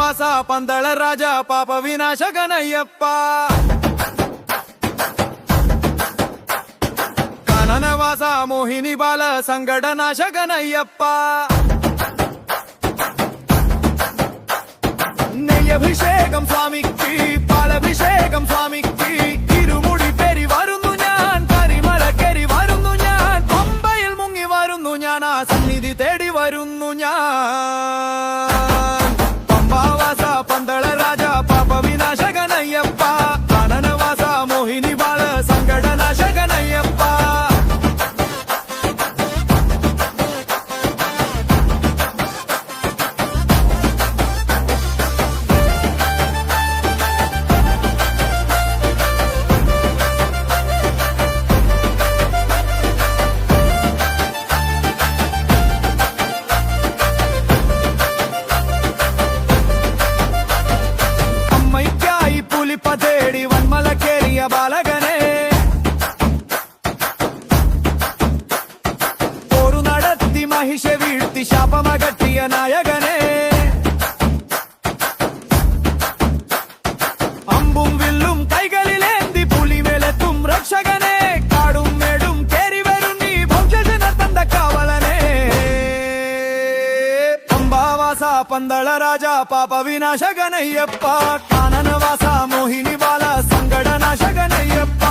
ವಾಸ ಪಂದಳ ರಾಜ ಪಾಪ ವಿನಾಶ ಗಣಯ್ಯಪ್ಪ ಕಾನನ ವಾಸ ಮೋಹಿನಿ ಬಾಲ ಸಂಗಡ ನಾಶ ಗಣಯ್ಯಪ್ಪ നെയ്യഭിഷേകം സ്വാമിക്ക് പാലഭിഷേകം സ്വാമിക്ക് ഇരുമുടി പേരി വരുന്നു ഞാൻ കരിമല കയറി വരുന്നു ഞാൻ പമ്പയിൽ മുങ്ങി വരുന്നു ഞാൻ ആ സന്നിധി തേടി വരുന്നു ഞാൻ പമ്പാവാസ പന്തള രാജ പാപ വിനാശ ഗണയ്യപ്പ കാനനവാസ മോഹിനി ബാല സങ്കട നാശ ഗണയ്യപ്പ പതേടി വന്മല കേറിയ ബാലകനെ പോരു നടത്തി മഹിഷ വീഴ്ത്തി ശാപമകറ്റിയ നായകനെ അമ്പും വില്ലും കൈകളിലേന്തി പുലിമേലെത്തും രക്ഷകനെ കാടും മേടും കേറി വരും നീ ഭോജന തந்த കാവലനെ പമ്പാവാസ പന്തള രാജ പാപ വിനാശ ഗണയ്യപ്പ കാനനവാസ മോഹിനി ಬಾಲ ಸಂಗಡ ನಾಶ ಗಣಯ್ಯಪ್ಪ